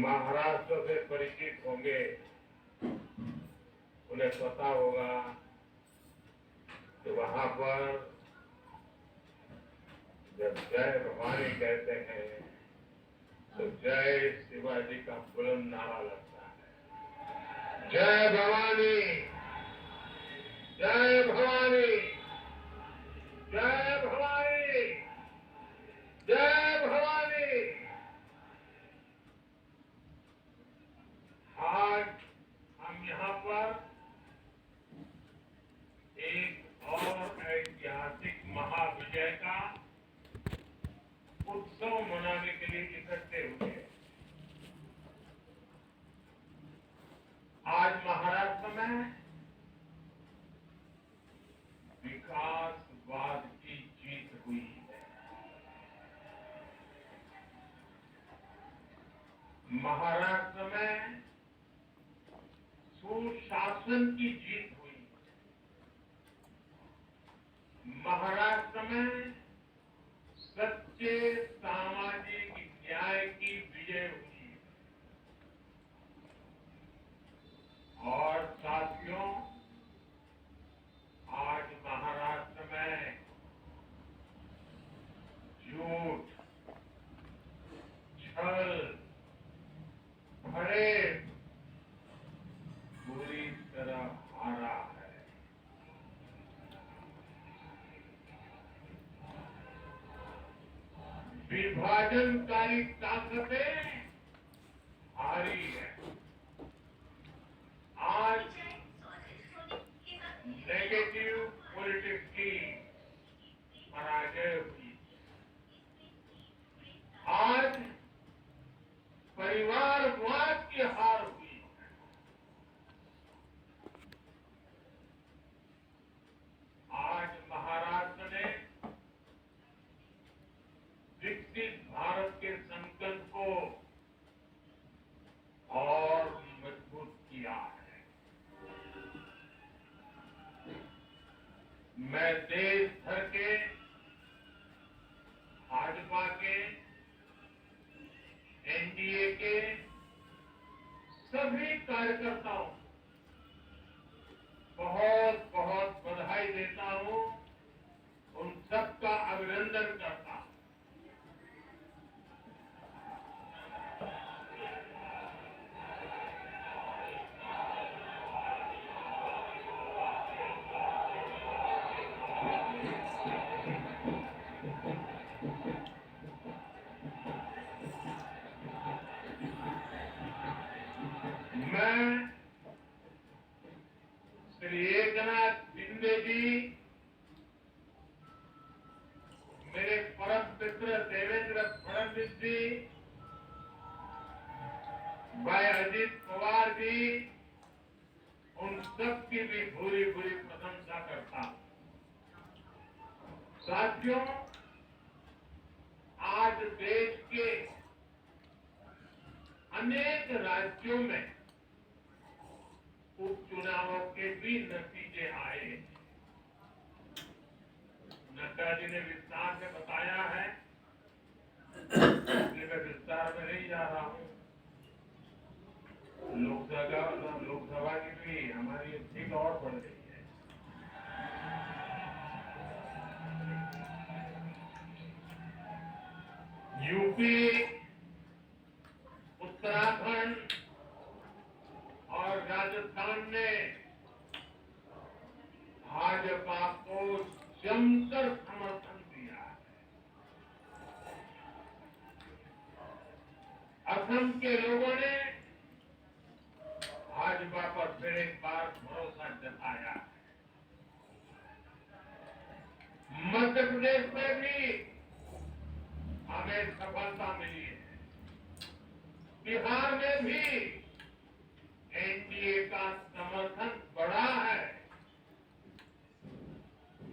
महाराष्ट्र से परिचित होंगे, उन्हें पता होगा कि वहां पर जब जय भवानी कहते हैं तो जय शिवाजी का बुलंद नारा लगता है। जय भवानी, जय भवानी, जय भवानी, जय भवानी। आज हम यहाँ पर एक और ऐतिहासिक महाविजय का उत्सव मनाने के लिए इकट्ठे हुए। आज महाराष्ट्र में विकासवाद की जीत हुई है। महाराष्ट्र में सुशासन की जीत हुई। महाराष्ट्र में सच्चे सामाजिक न्याय की विजय हुई। और साथियों, आज महाराष्ट्र में झूठ, छल, फरेब पूरी तरह हारा है। विभाजनकारी ताकतें हारी है। आज नेगेटिव पॉलिटिक्स की पराजय हुई। आज परिवारवाद की हार हुई। आज महाराष्ट्र ने विकसित भारत के संकल्प को और मजबूत किया है। मैं देश भर के भाजपा के, एनडीए के सभी कार्यकर्ताओं बहुत बहुत बधाई देता हूं, उन सबका अभिनंदन करता हूं। मैं श्री एकनाथ शिंदे जी, मेरे परम मित्र देवेंद्र फडणवीस जी, भाई अजित पवार जी, उन सब की भी भूरी भूरी प्रशंसा करता हूं। साथियों, आज देश के अनेक राज्यों में उपचुनावों के भी नतीजे आए। नड्डा जी ने विस्तार से बताया है, इसलिए मैं विस्तार में नहीं जा रहा हूं। लोकसभा की भी हमारी सीट और बढ़ गई है। यूपी, उत्तराखंड और राजस्थान ने भाजपा को जमकर समर्थन दिया है। असम के लोगों ने भाजपा पर फिर एक बार भरोसा जताया है। मध्य प्रदेश में भी हमें सफलता मिली है। बिहार में भी एनडीए का समर्थन बढ़ा है।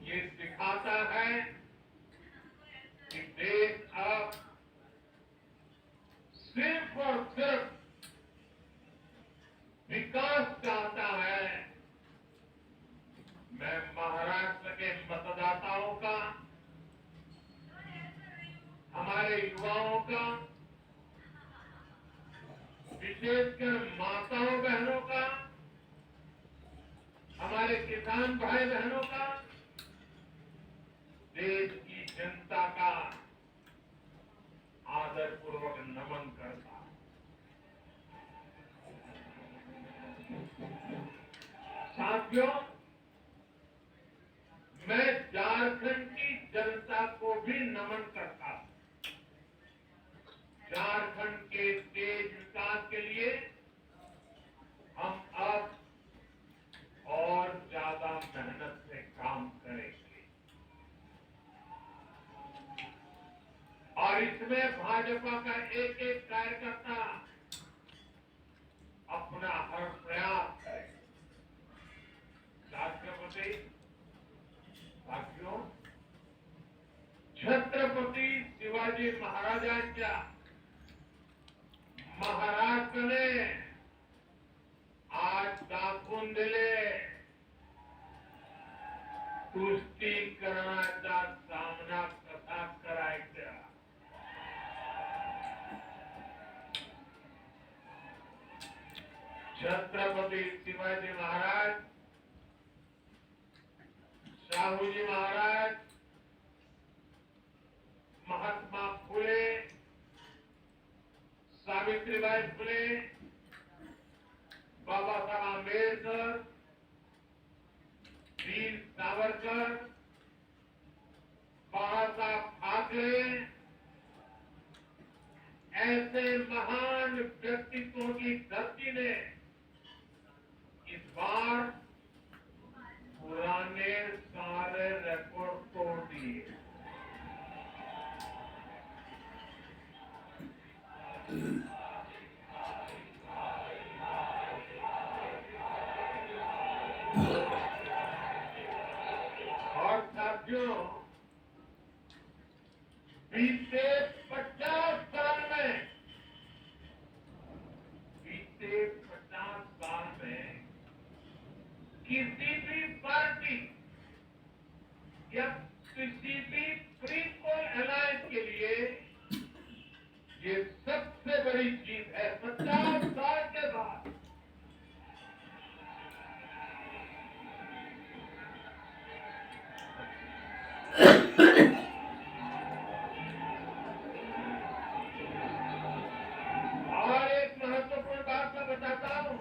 ये दिखाता है कि देश अब सिर्फ और सिर्फ विकास चाहता है। मैं महाराष्ट्र के मतदाताओं का, हमारे युवाओं का विशेषकर माताओं बहनों का, हमारे किसान भाई बहनों का, देश की जनता का आदरपूर्वक नमन करता। साथियों, मैं झारखंड की जनता को भी नमन करता हूं। झारखंड के तेज विकास के लिए हम अब और ज्यादा मेहनत से काम करेंगे और इसमें भाजपा का एक एक कार्यकर्ता अपना हर प्रयास करेगा। साथियों, छत्रपती शिवाजी महाराजांच्या महाराष्ट्राने आज दाखवून दिले, तुष्टीकरणाचा सामना कसा करायचा। छत्रपती शिवाजी महाराज, शाहूजी महाराज, महात्मा फुले, सावित्रीबाई फुले, बाबासाहेब आंबेडकर, वीर सावरकर, बाळासाहेब ठाकरे, ऐसे महान व्यक्तित्वों की धरती ने इस बार पुराने सारे रिकॉर्ड तोड़ दिए। और साथियों, बीते 50 साल में किसी भी पार्टी या किसी भी फ्री पोल अलायंस के लिए ये सबसे बड़ी जीत है 50 साल के बाद। और एक महत्वपूर्ण बात मैं बताता हूं,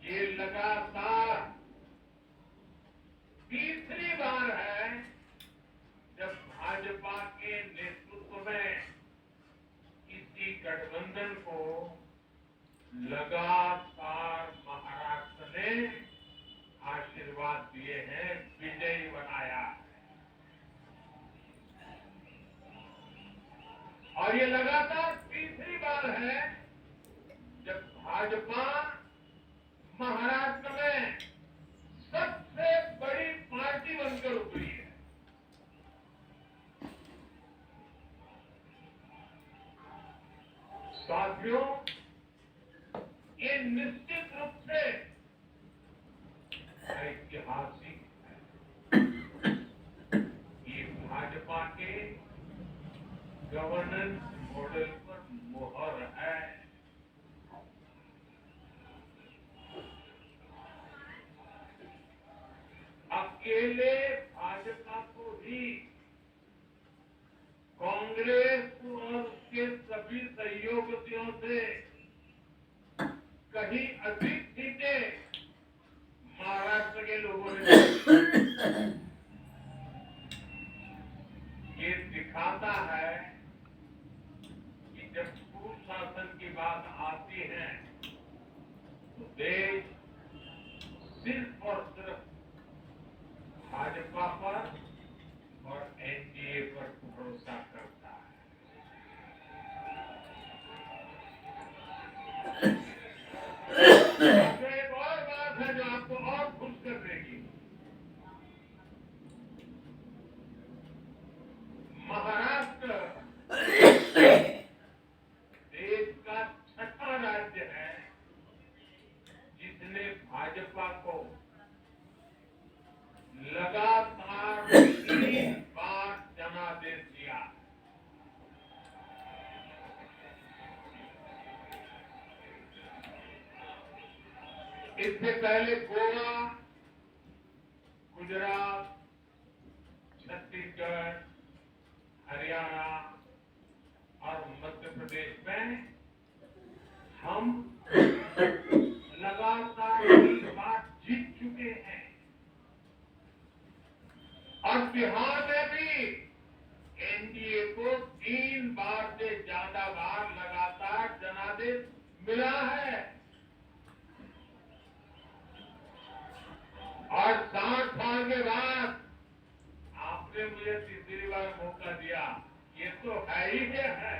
ये लगातार तीसरी बार है जब भाजपा के नेतृत्व में इसी गठबंधन को लगातार महाराष्ट्र ने आशीर्वाद दिए हैं, विजयी बनाया है। और ये लगातार तीसरी बार है जब भाजपा महाराष्ट्र में सबसे बड़ी पार्टी बनकर उभरी है। साथियों, ये निश्चित रूप से ऐतिहासिक है। ये भाजपा के गवर्नेंस मॉडल पर मोहर है। अकेले भाजपा को ही कांग्रेस और उसके सभी सहयोगियों से कहीं अधिक सीटें महाराष्ट्र के लोगों ने ये दिखाता है कि जब सुशासन की बात आती है तो देश सिर्फ और सिर्फ भाजपा पर और एनडीए पर भरोसा करता है। तो एक और बात है जो आपको और खुश कर देगी। महाराष्ट्र देश का छठा राज्य है जिसने भाजपा को लगातार 3 बार जनादेश दिया। इससे पहले गोवा, गुजरात, छत्तीसगढ़, हरियाणा और मध्य प्रदेश में हम लगातार 3 बार जीत चुके हैं और बिहार में भी एनडीए को 3 बार से ज्यादा बार लगातार जनादेश मिला है और 60 साल के बाद आपने मुझे तीसरी बार मौका दिया, ये तो है ही है।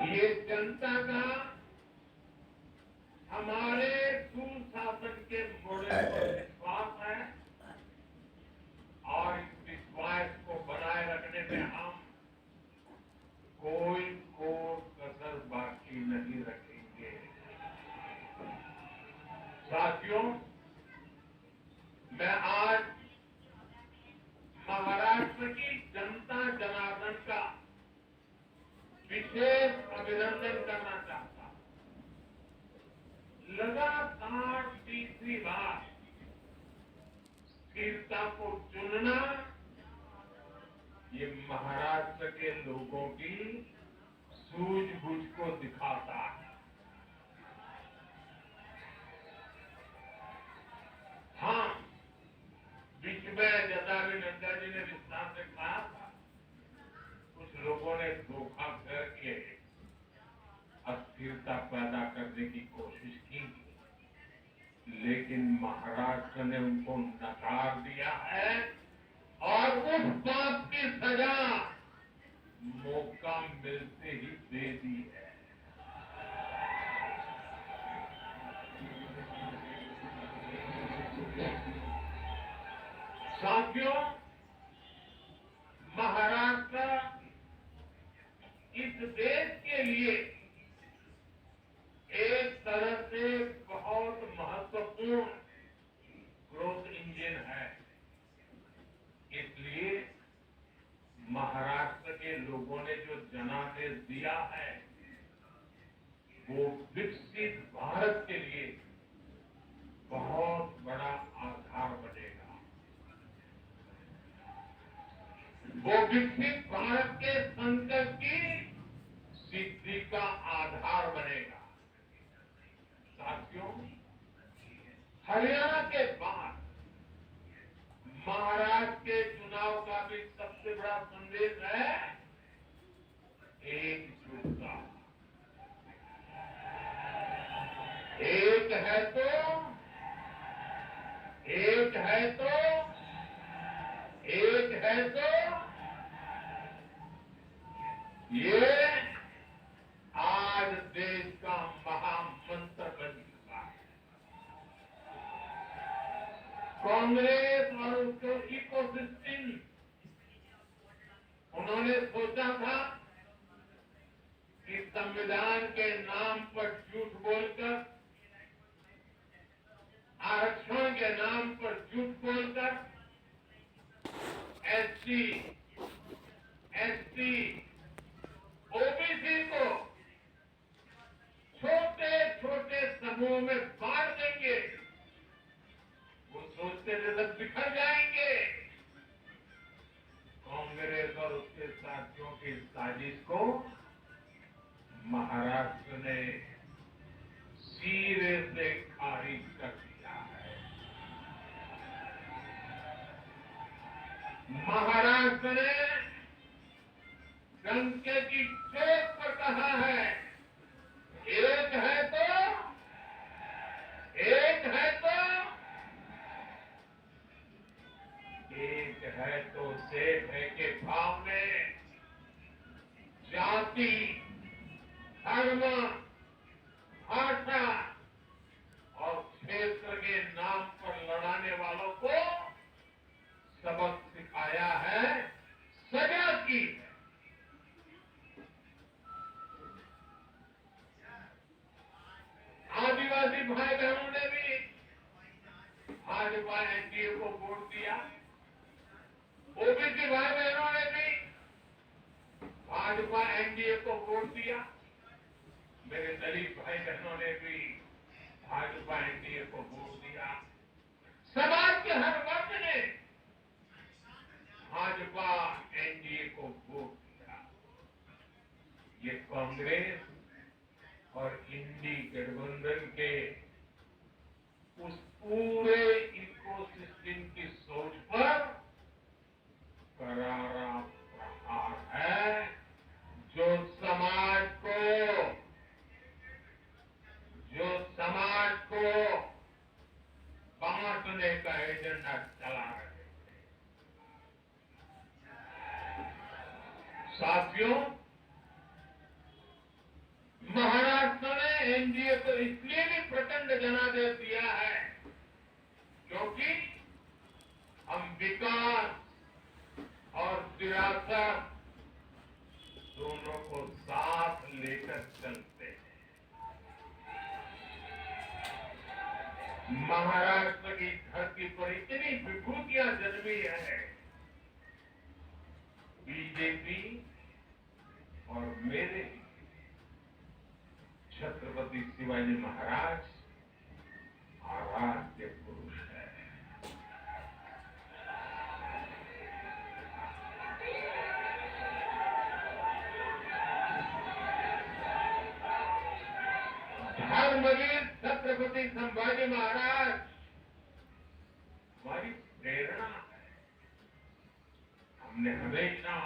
ये जनता का हमारे सुशासन के मॉडल पर विश्वास है और इस विश्वास को बनाए रखने में हम कोई कसर बाकी नहीं रखेंगे। साथियों, मैं आज महाराष्ट्र की जनता जनार्दन का विशेष अभिनंदन करना चाहता हूं। लगातार तीसरी बार स्थिरता को चुनना ये महाराष्ट्र के लोगों की सूझबूझ को दिखाता है। हाँ, बीच में जटावी नड्डा जी ने विस्तार से कहा था, कुछ लोगों ने धोखा करके अस्थिरता पैदा करने की कोशिश की, लेकिन महाराष्ट्र ने उनको नकार दिया है और उस बात की सजा मौका मिलते ही दे दी है। साथियों, महाराष्ट्र इस देश के लिए एक तरह से बहुत महत्वपूर्ण ग्रोथ इंजन है। इसलिए महाराष्ट्र के लोगों ने जो जनादेश दिया है वो विकसित भारत के लिए बहुत बड़ा आधार बनेगा। वो विकसित भारत के संकल्प की सिद्धि का आधार बनेगा। साथियों, हरियाणा के बाद महाराष्ट्र के चुनाव का भी सबसे बड़ा संदेश है एकजुटता। एक है तो ये आज देश का महामंत्र बन चुका है। कांग्रेस और उसके इकोसिस्टम, उन्होंने सोचा था कि संविधान के नाम पर झूठ बोलकर, आरक्षण के नाम पर झूठ बोलकर एससी, एसटी, ओबीसी को छोटे छोटे समूहों में बांट देंगे। वो सोचते थे सब बिखर जाएंगे। कांग्रेस और उसके साथियों की साजिश को महाराष्ट्र ने सिरे से खारिज कर दिया है। महाराष्ट्र ने डंके की चोट पर कहा है, एक है तो सेठ है के भाव में जाति, धर्म, भाषा और क्षेत्र के नाम पर लड़ाने वालों को सबक सिखाया है, सजा की है। आदिवासी भाई बहनों ने भी भाजपा एनडीए को वोट दिया, मेरे दलित भाई बहनों ने भी भाजपा एनडीए को वोट दिया, समाज के हर वर्ग ने भाजपा एनडीए को वोट दिया। ये कांग्रेस और इंडी गठबंधन के उस पूरे इकोसिस्टम की सोच पर करारा प्रहार है, जो समाज को बांटने का एजेंडा चला रहे थे। साथियों, महाराष्ट्र ने एनडीए को इसलिए भी प्रचंड जनादेश दिया है क्योंकि हम विकास और विरासत दोनों को साथ लेकर चलते हैं। महाराष्ट्र की धरती पर इतनी विभूतियां जन्मी है, बीजेपी और मेरे छत्रपति शिवाजी महाराज आराध्य पुरुष है। धर्मवीर छत्रपति संभाजी महाराज हमारी प्रेरणा है। हमने हमेशा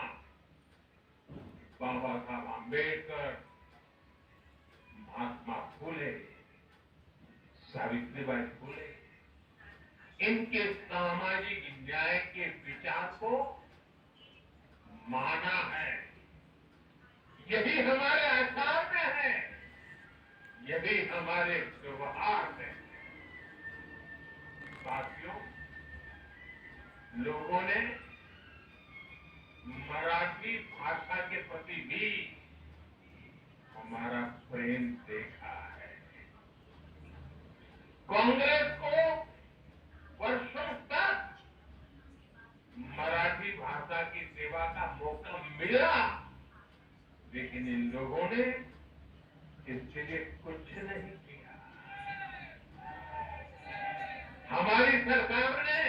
बाबा साहब आंबेडकर, महात्मा फुले, सावित्रीबाई फुले, इनके सामाजिक न्याय के विचार को माना है। यही हमारे आचार में है, यही हमारे व्यवहार में है। साथियों, लोगों ने मराठी भाषा के प्रति भी हमारा प्रेम देखा है। कांग्रेस को वर्षों तक मराठी भाषा की सेवा का मौका मिला, लेकिन इन लोगों ने इसके लिए कुछ नहीं किया। हमारी सरकार ने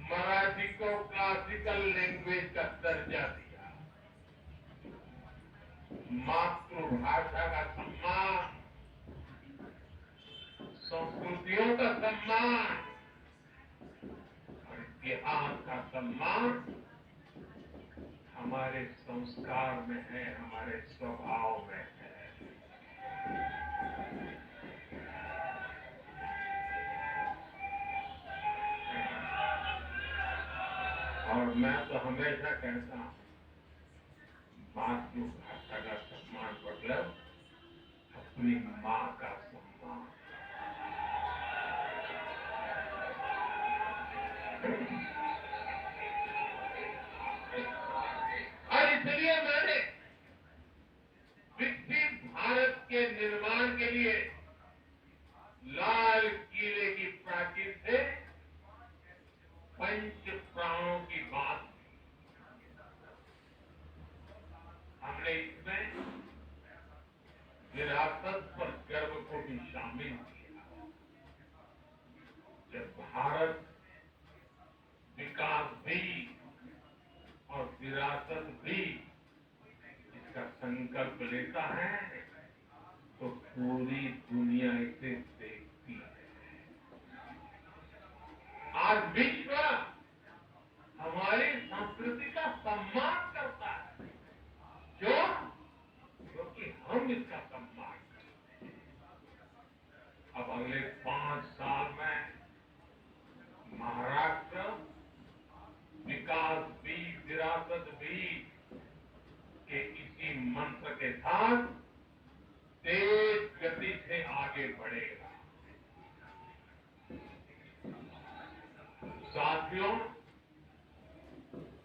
मराठी को क्लासिकल लैंग्वेज का दर्जा दिया। मातृभाषा का सम्मान, संस्कृतियों का सम्मान और इतिहास का सम्मान हमारे संस्कार में है, हमारे स्वभाव में है। और मैं तो हमेशा कहता हूं, मातृभाषा का सम्मान मतलब अपनी मां का सम्मान। और इसलिए मैंने विकसित भारत के निर्माण के लिए लाल किले की प्राचीर से पंच प्राणों की बात की। हमने इसमें विरासत पर गर्व को भी शामिल किया। जब भारत विकास भी और विरासत भी इसका संकल्प लेता है तो पूरी दुनिया इसे देखती है। आज विश्व हमारी संस्कृति का सम्मान करता है। क्यों? क्योंकि हम इसका सम्मान करते हैं। अब अगले 5 साल में महाराष्ट्र विकास भी विरासत भी के इसी मंत्र के साथ तेज गति से आगे बढ़ेगा। साथियों,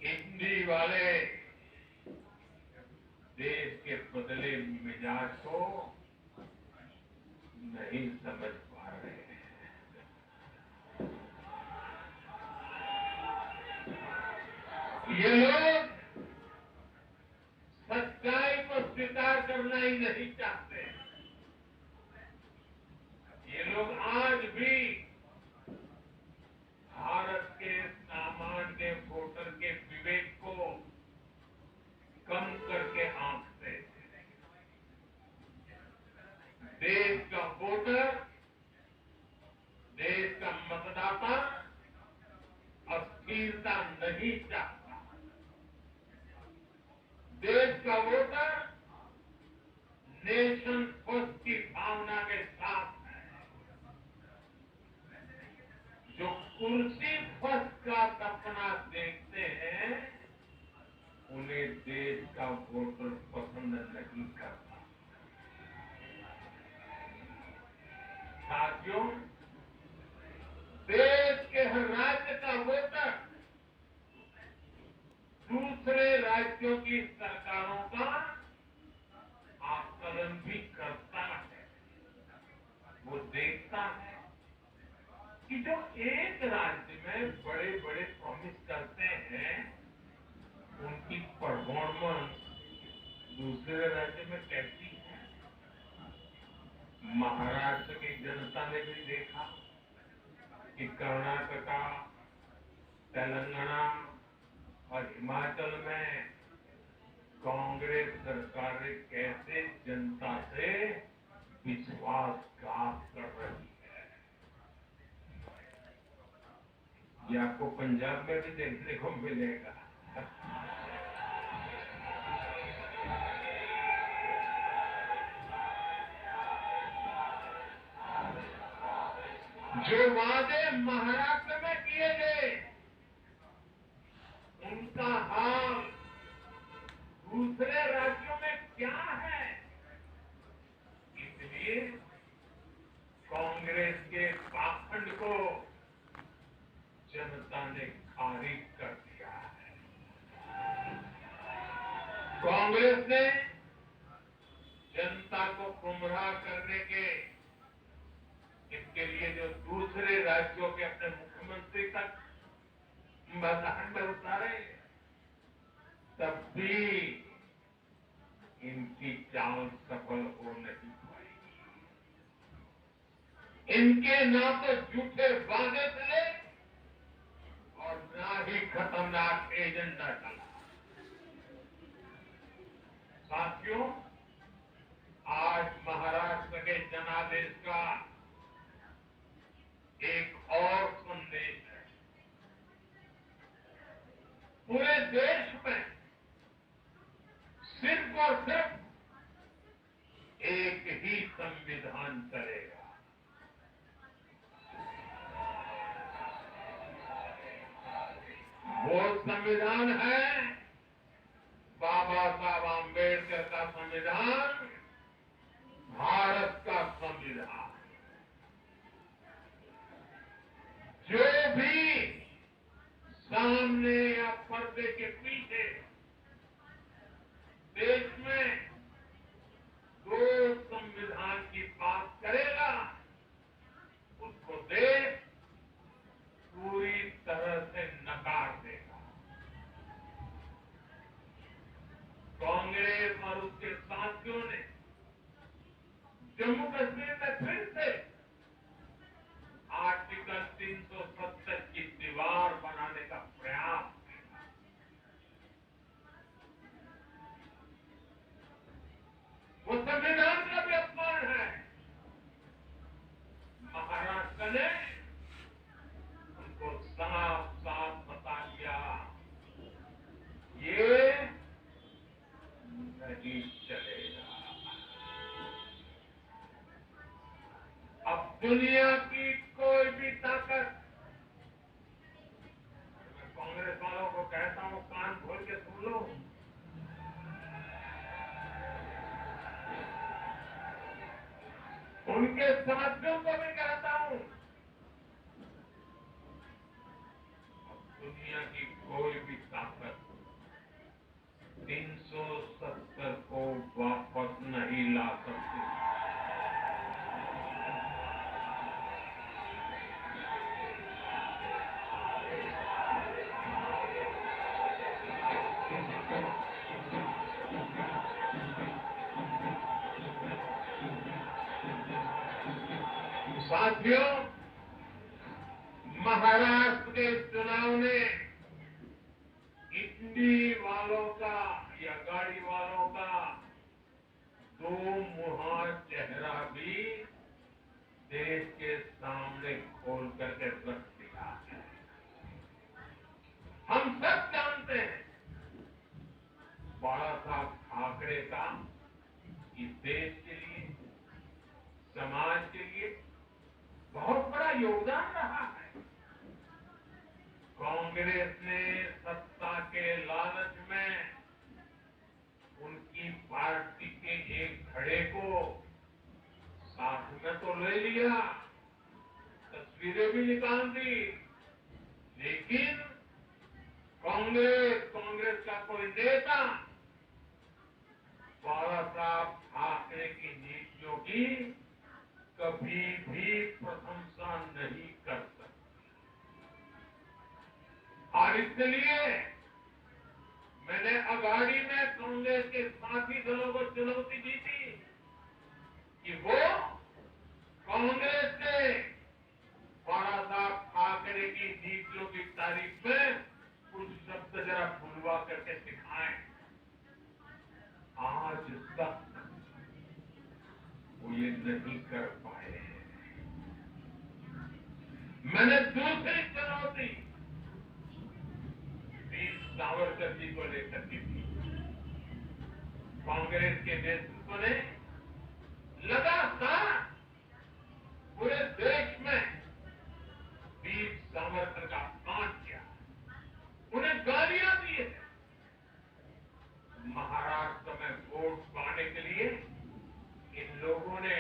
इंडी वाले देश के बदले मिजाज को नहीं समझ पा रहे हैं। ये लोग स्वीकार करना ही नहीं चाहते। ये लोग आज भी भारत के सामान्य वोटर के विवेक को कम करके आंकते हैं। देश का वोटर, देश का मतदाता अस्थिरता नहीं चाहता। देश का वोटर नेशन फर्स्ट की भावना के साथ है। जो कुर्सी फर्स्ट का सपना देखते हैं, उन्हें देश का वोटर पसंद नहीं करता। साथियों, देश के हर राज्य का वोटर दूसरे राज्यों की सरकारों का आकलन भी करता है। वो देखता है कि जो एक राज्य में बड़े बड़े प्रॉमिस करते हैं, उनकी परफॉर्मेंस दूसरे राज्य में कैसी है। महाराष्ट्र की जनता ने भी देखा कि कर्नाटका, तेलंगाना और हिमाचल में कांग्रेस सरकारें कैसे जनता से विश्वासघात कर रही है। ये आपको पंजाब में भी देखने को मिलेगा। जो वादे महाराष्ट्र में किए गए, उनका हाल दूसरे राज्यों में क्या है। इसलिए कांग्रेस के पाखंड को जनता ने खारिज कर दिया है। कांग्रेस ने जनता को गुमराह करने के इसके लिए जो दूसरे राज्यों के अपने मुख्यमंत्री तक मैदान में उतारे, तब भी इनकी चाल सफल हो नहीं पाई। इनके ना तो झूठे वादे चले और ना ही खतरनाक एजेंडा चला। साथियों, आज महाराष्ट्र के जनादेश का एक और संदेश है। पूरे देश में सिर्फ और सिर्फ एक ही संविधान चलेगा। वो संविधान है बाबा साहब आम्बेडकर का संविधान, भारत का संविधान। जो भी सामने या पर्दे के पीछे देश में दो संविधान की बात करेगा, उसको देश पूरी तरह से नकार देगा। कांग्रेस और उसके साथियों ने जम्मू कश्मीर में फिर से आर्टिकल 370 की दीवार बनाने का प्रयास किया। वो संविधान का भी अपमान है। महाराष्ट्र ने उनको साफ साफ बता दिया, ये नहीं चलेगा। अब दुनिया की कोई भी ताकत, मैं कांग्रेस वालों को कहता हूं, कान खोल के सुन लो। उनके साथियों को भी कहता हूं, दुनिया की कोई भी ताकत 370 को वापस नहीं ला सकती। साथियों, महाराष्ट्र के चुनाव ने इंडी वालों का या गाड़ी वालों का दो मुहा चेहरा भी देश के सामने खोल करके रख दिया है। हम सब जानते हैं बाला साहब ठाकरे का इस देश के लिए, समाज के लिए बहुत बड़ा योगदान रहा है। कांग्रेस ने सत्ता के लालच में उनकी पार्टी के एक खड़े को साथ में तो ले लिया, तस्वीरें भी निकाल दी, लेकिन कांग्रेस का कोई नेता बाला साहब ठाकरे की नीतियों की कभी भी प्रशंसा नहीं कर सकता। और इसलिए मैंने अघाड़ी में कांग्रेस के साथी दलों को चुनौती दी थी कि वो कांग्रेस से बाला साहब ठाकरे की नीतियों की तारीफ में कुछ शब्द जरा बुलवा करके दिखाएं। आज तक वो ये नहीं कर पाए हैं। मैंने दूसरी चुनौती वीर सावरकर जी को लेकर की थी। कांग्रेस के नेतृत्व ने लगातार पूरे देश में वीर सावरकर का अपमान किया, उन्हें गालियां दी है। महाराष्ट्र में वोट पाने के लिए इन लोगों ने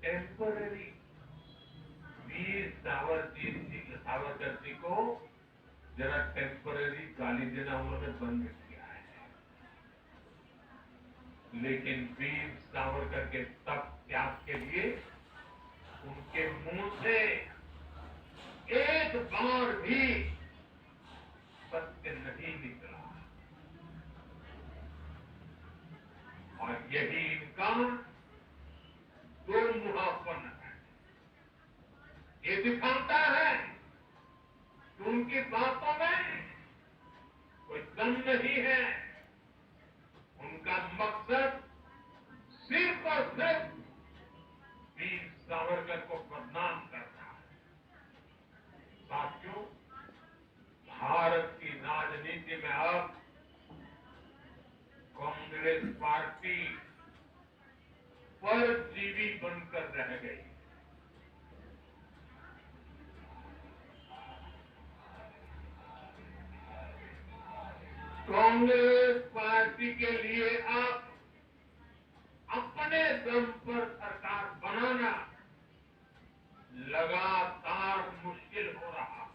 टेम्पररी वीर सावरकर जी को जरा टेम्पररी गाली देना उन्होंने बंद किया है। लेकिन वीर सावरकर के तप त्याग के लिए उनके मुंह से एक बार भी सत्य नहीं निकला, और यही इनका दो मुहापन है। ये दिखाता है कि उनकी बातों में कोई दम नहीं है। उनका मकसद सिर्फ और सिर्फ वीर सावरकर को बदनाम करना है। साथियों, भारत की राजनीति में अब कांग्रेस पार्टी परजीवी बनकर रह गई। कांग्रेस पार्टी के लिए अब अपने दम पर सरकार बनाना लगातार मुश्किल हो रहा है।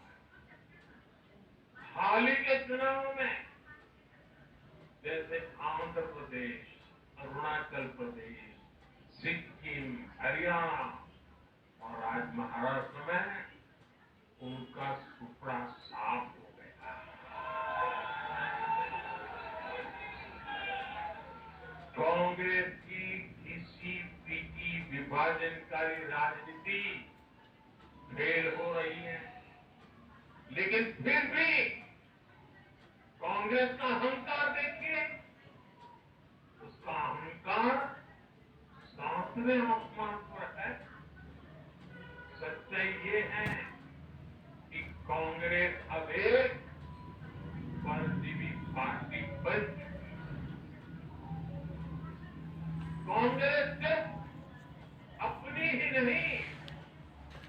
हाल ही के चुनाव में जैसे आंध्र प्रदेश, अरुणाचल प्रदेश, सिक्किम, हरियाणा और आज महाराष्ट्र में उनका सुपड़ा साफ हो गया। कांग्रेस की घिसी पीटी विभाजनकारी राजनीति फेल हो रही है, लेकिन फिर भी कांग्रेस का अहंकार देखिए। उसका अहंकार 7वें आसमान पर है। सच्चाई ये है कि कांग्रेस अब एक परजीवी पार्टी बन चुकी है। कांग्रेस सिर्फ अपनी ही नहीं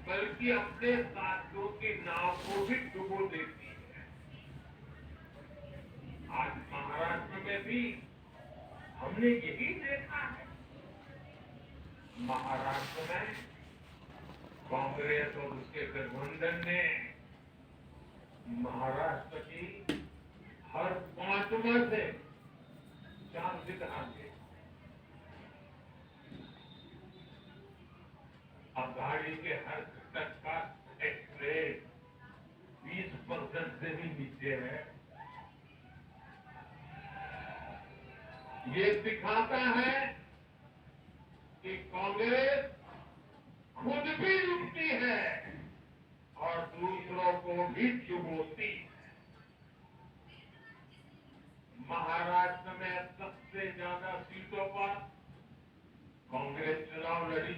बल्कि अपने साथियों की नाव को भी डुबो देती है। आज महाराष्ट्र में भी हमने यही देखा है। महाराष्ट्र में कांग्रेस और उसके गठबंधन ने महाराष्ट्र की हर 5 में से 4 सीट हासिल। अघाड़ी के हर घटक का टैक्स रेट 20% से भी नीचे है। ये दिखाता है कि कांग्रेस खुद भी लुटती है और दूसरों को भी चुगोती है। महाराष्ट्र में सबसे ज्यादा सीटों पर कांग्रेस चुनाव लड़ी,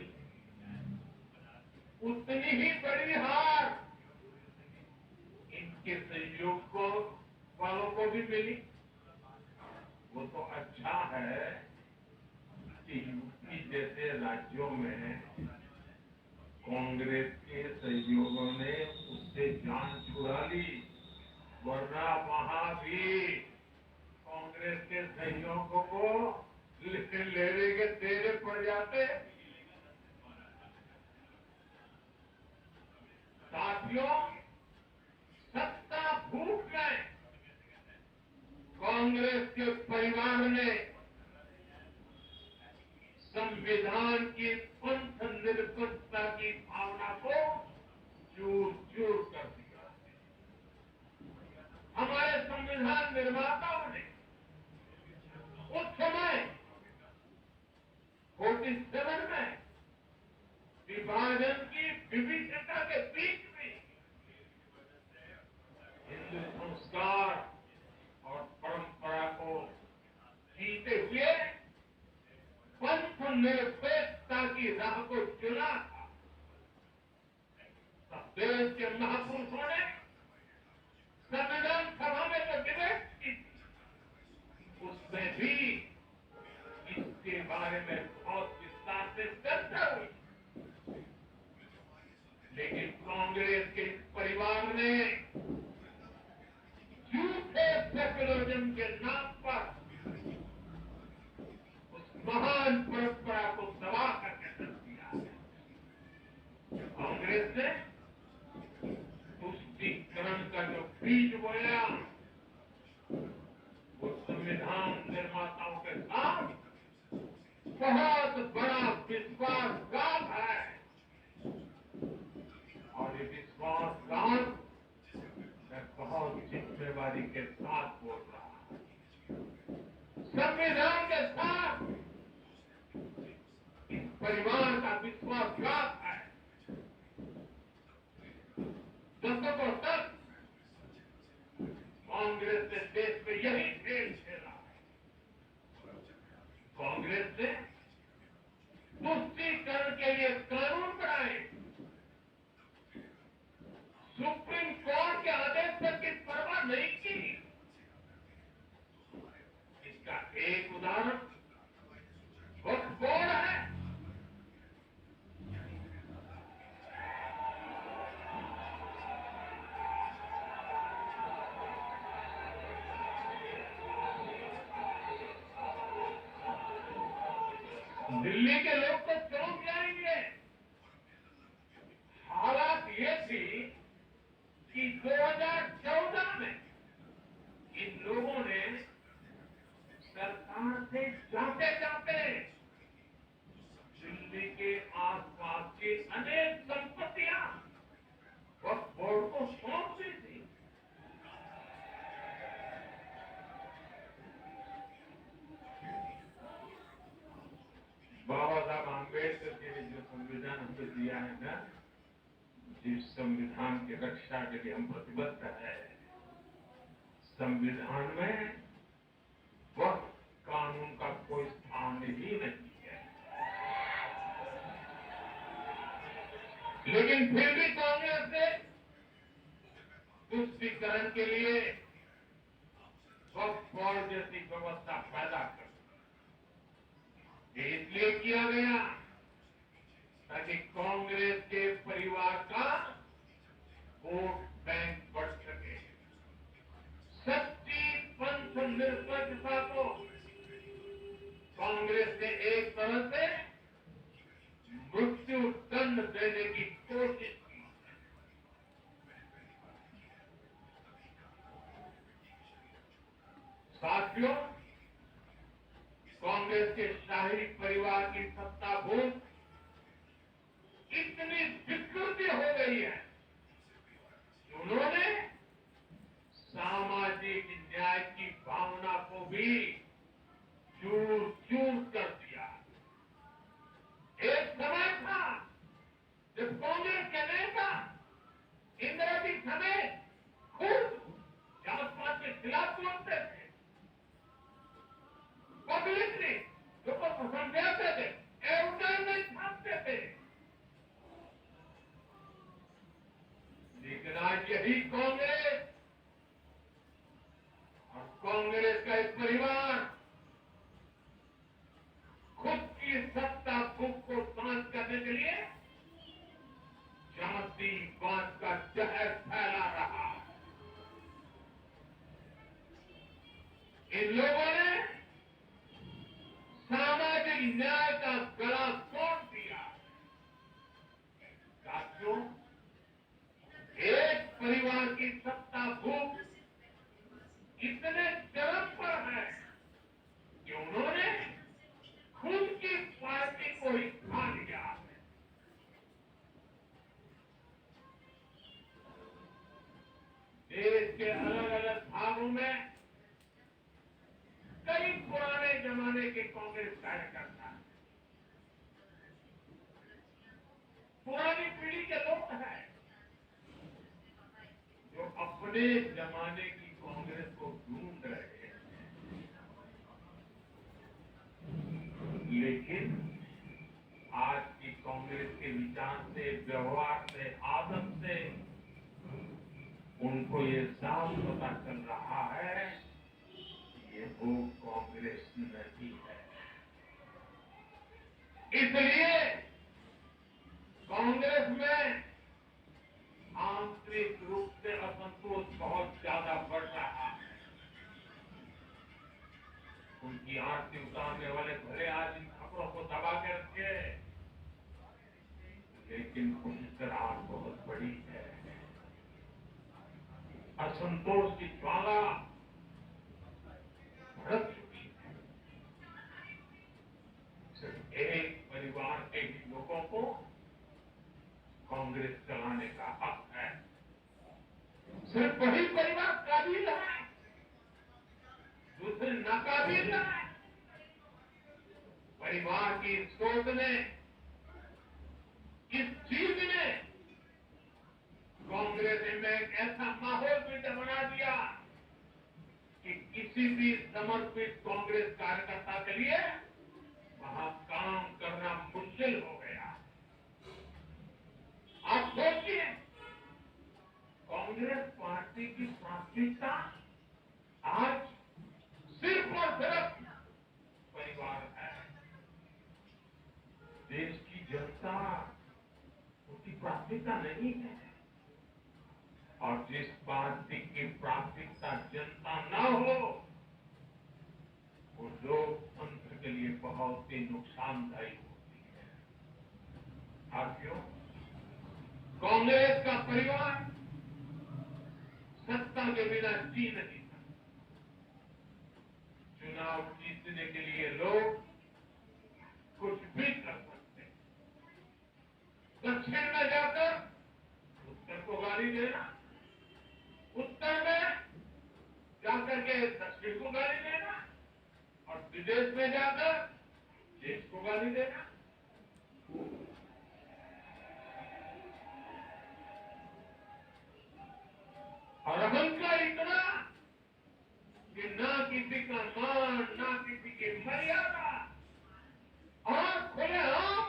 उतनी ही बड़ी हार इनके सहयोग वालों को भी मिली। वो तो अच्छा है कि यूपी जैसे राज्यों में कांग्रेस के सहयोगों ने उससे जान छुड़ा ली, वरना वहां भी कांग्रेस के सहयोगों को लेने के तेरे पड़ जाते। साथियों, सत्ता भूख में कांग्रेस के परिवार ने संविधान की पंथ निरपेक्षता की भावना को चूर चूर कर दिया। हमारे संविधान निर्माताओं ने उस समय 47 में विभाजन की विविधता के बीच में हिंदू संस्कार और परंपरा को जीते हुए पंथ निरपेक्षता की राह को चुना था। तब देश के महापुरुषों ने संविधान सभा में जो डिबेट की थी, उसमें भी इसके बारे में बहुत विस्तार से चर्चा हुई। लेकिन कांग्रेस के परिवार ने झूठे सेक्युलरिज्म के नाम पर महान परंपरा को दबा करके रख दिया। कांग्रेस ने तुष्टीकरण का जो बीज बोया, वो संविधान निर्माताओं के साथ बहुत बड़ा विश्वासघात है। और ये विश्वासघात मैं बहुत जिम्मेवारी के साथ बोल रहा हूं। संविधान के साथ परिवार का विश्वासघात है। दशकों तक कांग्रेस ने देश में यही खेल खेला है। कांग्रेस ने तुष्टीकरण के लिए कानून बनाए, सुप्रीम कोर्ट के आदेश तक की परवाह नहीं की। इसका एक उदाहरण वक्फ बोर्ड है। दिल्ली के लोग तो चौंक जाएंगे। हालात ये थी कि 2014 में इन लोगों ने सरकार से जाते जाते दिल्ली के आसपास की अनेक संपत्तियां वक्फ बोर्ड को सौंप दी थी। बाबा साहब आम्बेडकर ने जो संविधान हमको दिया है ना, जिस संविधान की रक्षा के लिए हम प्रतिबद्ध है, संविधान में वक्फ कानून का कोई स्थान ही नहीं है। लेकिन फिर भी कांग्रेस ने तुष्टीकरण के लिए वक्फ बोर्ड जैसी व्यवस्था पैदा कर, ये इसलिए किया गया ताकि कांग्रेस के परिवार का वोट बैंक बढ़ सके। सच्ची पंथ निरपेक्षता को कांग्रेस ने एक तरह से मृत्यु दंड देने की कोशिश की। साथियों, कांग्रेस के शाही परिवार की सत्ता भूख इतनी विकृति हो गई है कि उन्होंने सामाजिक न्याय की भावना को भी चूर चूर कर दिया। एक समय था यही कांग्रेस और कांग्रेस का एक परिवार खुद की सत्ता भूख को शांत करने के लिए जातिवाद का जहर फैला रहा है। इन लोगों ने सामाजिक न्याय का गला तोड़ दिया। साथियों, एक परिवार की सत्ता भूख इतने चरम पर है कि उन्होंने खुद की पार्टी को ही खा लिया है। देश के अलग अलग भागों में कई पुराने जमाने के कांग्रेस कार्यकर्ता हैं, पुरानी पीढ़ी के लोग हैं जो अपने जमाने की कांग्रेस को ढूंढ रहे हैं। लेकिन आज की कांग्रेस के विचार से, व्यवहार से, आदत से उनको ये साफ पता चल रहा है कि ये वो कांग्रेस नहीं है। इसलिए कांग्रेस में आंतरिक रूप से असंतोष बहुत ज्यादा बढ़ रहा है। उनकी आरती उतारने वाले भले आज इन खबरों को दबा के रखे, लेकिन मुस्कुराहट बहुत बड़ी है। असंतोष की ज्वाला भड़क चुकी है। सिर्फ एक परिवार के ही लोगों को कांग्रेस चलाने का हक है। सिर्फ वही परिवार काबिल है, दूसरे नाकाबिल है। परिवार की सोच ने, इस चीज ने कांग्रेस में एक ऐसा माहौल भी बना दिया कि किसी भी समर्पित कांग्रेस कार्यकर्ता के लिए वहां काम करना मुश्किल हो गया। आप सोचिए, कांग्रेस पार्टी की प्राथमिकता आज सिर्फ और सिर्फ परिवार है। देश की जनता उसकी प्राथमिकता नहीं है। और जिस पार्टी की प्राथमिकता जनता न हो, वो लोकतंत्र के लिए बहुत ही नुकसानदायी होती है। साथियों, कांग्रेस का परिवार सत्ता के बिना जी नहीं सकता। चुनाव जीतने के लिए लोग कुछ भी कर सकते हैं। दक्षिण में जाकर उत्तर को गाली देना, उत्तर में जाकर के दक्षिण को गाली देना, और विदेश में जाकर देश को गाली देना। और अहंकार इतना कि ना किसी का मान, ना किसी की मर्यादा, और खुले आम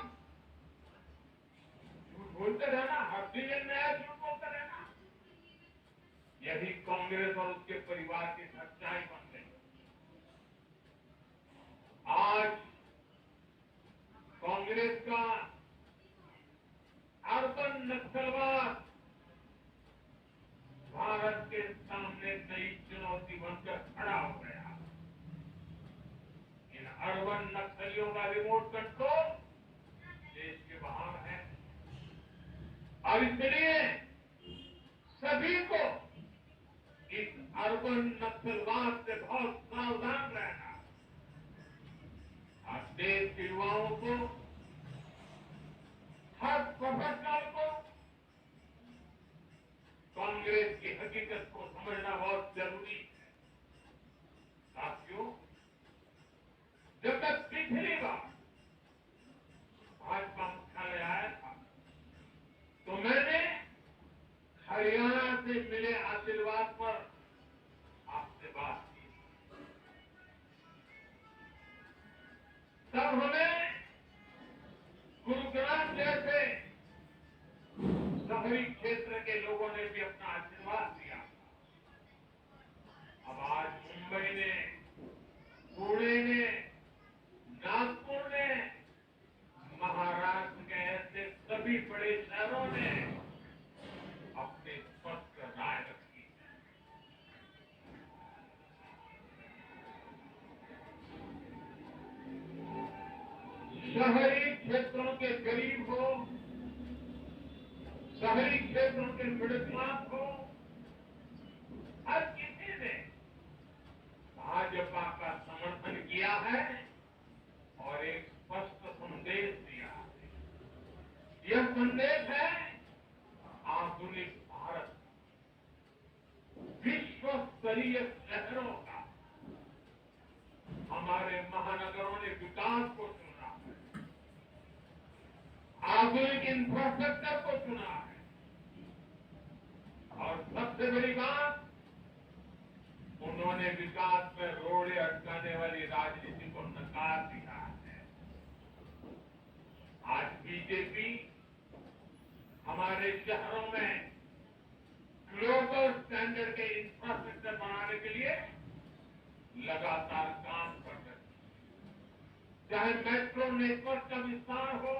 झूठ बोलते रहना, हर सीजन में आया झूठ बोलते रहना। यही कांग्रेस और उसके परिवार की सच्चाई बन गई। आज कांग्रेस का अर्बन नक्सलवाद भारत के सामने नई चुनौती बनकर खड़ा हो गया। इन अर्बन नक्सलियों का रिमोट कंट्रोल देश के बाहर है, और इसलिए सभी को इस अर्बन नक्सलवाद से बहुत सावधान रहना। आज देश के युवाओं को, हर प्रोफेशनल को कांग्रेस की हकीकत को समझना बहुत जरूरी है। साथियों, जब मैं पिछली बार भाजपा मुख्यालय आया था, तो मैंने हरियाणा से मिले आशीर्वाद पर आपसे बात की। तब हमें गुरुग्राम जैसे शहरी क्षेत्र के लोगों ने भी अपना आशीर्वाद शहरी क्षेत्रों के गरीब हो, शहरी क्षेत्रों के मिडिल क्लास हो, हर किसी ने भाजपा का समर्थन किया है और एक स्पष्ट संदेश दिया है। यह संदेश है आधुनिक भारत, विश्व स्तरीय शहरों का। हमारे महानगरों ने विकास को चुना है, आधुनिक इंफ्रास्ट्रक्चर को चुना है और सबसे बड़ी बात, उन्होंने विकास में रोड़े अटकाने वाली राजनीति को नकार दिया है। आज बीजेपी हमारे शहरों में ग्लोबल स्टैंडर्ड के इंफ्रास्ट्रक्चर बनाने के लिए लगातार काम कर रही है। चाहे मेट्रो नेटवर्क का विस्तार हो,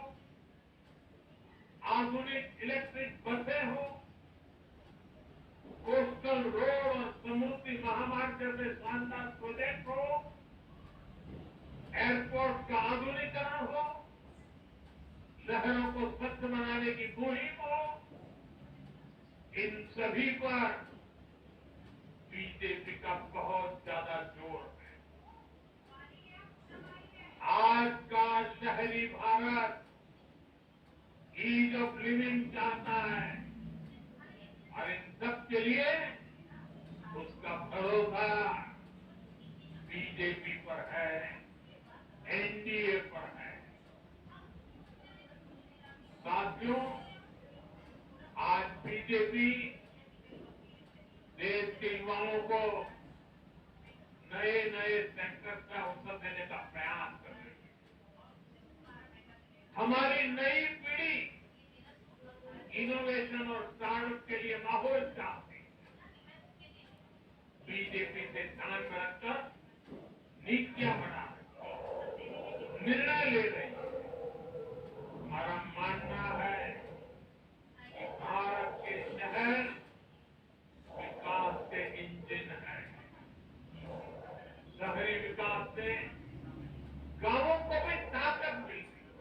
आधुनिक इलेक्ट्रिक बसें हो, कोस्टल रोड और समुद्री महामार्ग जैसे शानदार प्रोजेक्ट हो, एयरपोर्ट का आधुनिकीकरण हो, शहरों को स्वच्छ बनाने की मुहिम हो, इन सभी पर बीजेपी का बहुत ज्यादा जोर है। आज का शहरी भारत ईज ऑफ लिविंग चाहता है और इन सब के लिए उसका भरोसा बीजेपी पर है, एनडीए पर है। साथियों, आज बीजेपी देश के युवाओं को नए नए सेक्टर का अवसर देने का प्रयास कर रही है। हमारी नई पीढ़ी इनोवेशन और स्टार्टअप के लिए माहौल चाहती है। बीजेपी से ध्यान में रखकर नीतियां बना रही है, निर्णय ले रही है। हमारा मानना है कि भारत के शहर विकास के इंजन है। शहरी विकास से गांवों को भी ताकत मिलती है।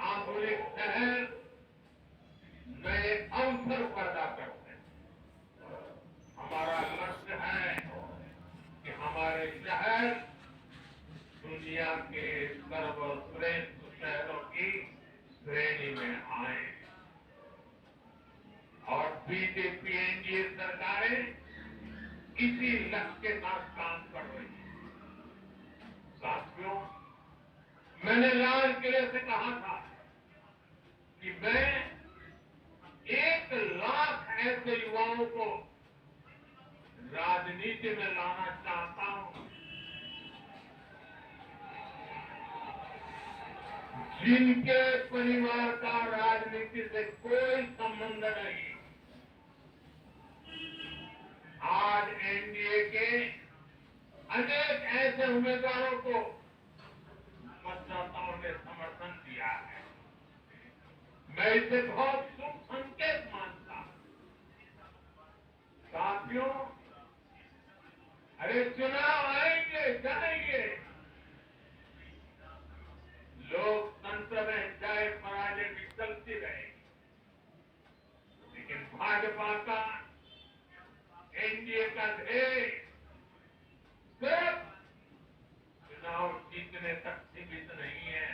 आधुनिक शहर नए अवसर पैदा करते हैं। हमारा लक्ष्य है कि हमारे शहर दुनिया के सर्वश्रेष्ठ शहरों की श्रेणी में आए और बीजेपी एनडीए सरकारें इसी लक्ष्य के साथ काम कर रही है। साथियों, मैंने लाल किले से कहा था कि मैं 1 लाख ऐसे युवाओं को राजनीति में लाना चाहता हूं जिनके परिवार का राजनीति से कोई संबंध नहीं। आज एनडीए के अनेक ऐसे उम्मीदवारों को मतदाताओं ने समर्थन दिया है। मैं इसे बहुत शुभ संकेत मानता हूं। साथियों, अरे चुनाव आएंगे जाएंगे, लोकतंत्र में जय पराजय भी चलती रहेगी, लेकिन भाजपा का एनडीए का ध्येय सिर्फ चुनाव जीतने तक सीमित नहीं है।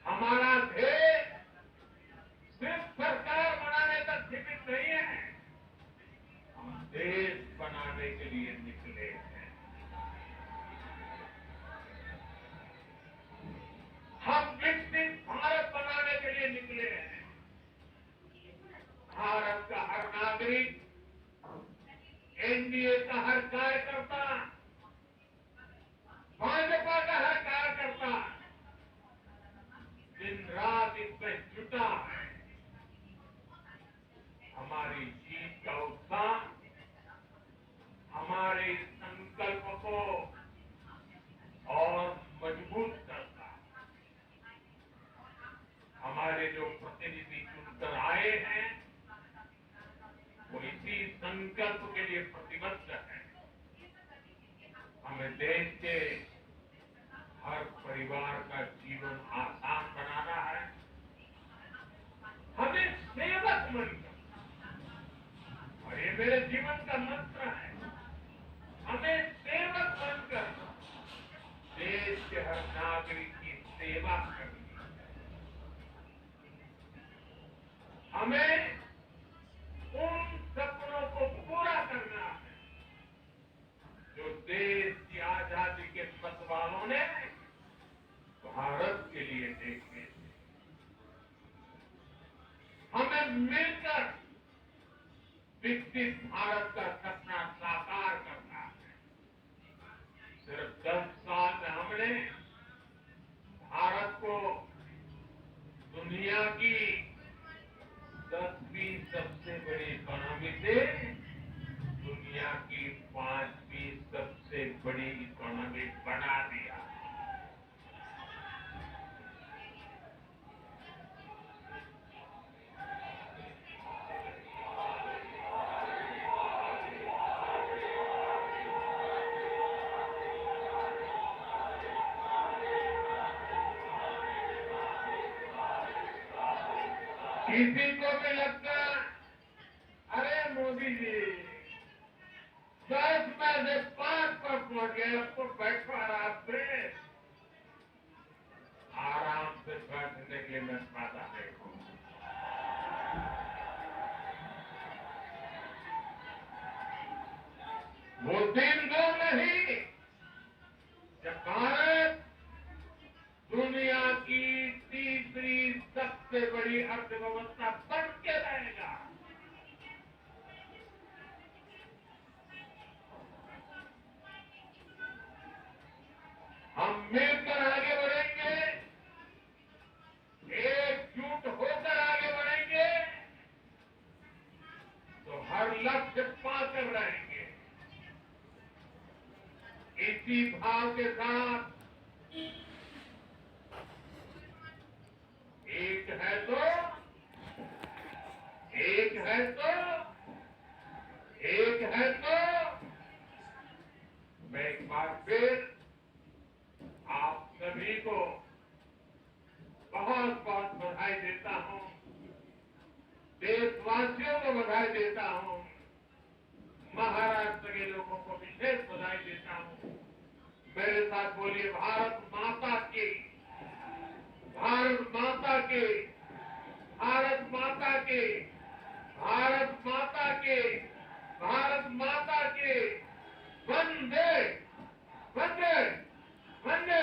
हमारा ध्येय परिवार का जीवन आसान बनाना है। हमें सेवक बनकर, और ये मेरे जीवन का मंत्र है, हमें सेवक बनकर देश के हर नागरिक की सेवा करनी है। हमें उन सपनों को पूरा करना है जो देश की आजादी के मतवालों ने भारत के लिए देखे थे। हमें मिलकर विकसित भारत का सपना साकार करना है। सिर्फ 10 साल में हमने भारत को दुनिया की 10वीं सबसे बड़ी इकोनॉमी से दुनिया की 5वीं सबसे बड़ी इकोनॉमी बना दिया। किसी को भी लगता, अरे मोदी जी 10 में से 5 पर पहुंच गए, अब तो बैठो आराम से बैठने के लिए मैं पैदा नहीं हूं। वो दिन दूर नहीं जब भारत दुनिया की तीसरी सबसे बड़ी अर्थव्यवस्था बन के रहेगा। हम मिलकर आगे बढ़ेंगे, एकजुट होकर आगे बढ़ेंगे तो हर लक्ष्य पाकर रहेंगे। इसी भाव के साथ एक है तो मैं एक बार फिर आप सभी को बहुत बहुत बधाई देता हूं, देशवासियों को बधाई देता हूं, महाराष्ट्र के लोगों को विशेष बधाई देता हूं। मेरे साथ बोलिए, भारत माता की, भारत माता की, भारत माता की, भारत माता की, भारत माता की। वंदे वंदे वंदे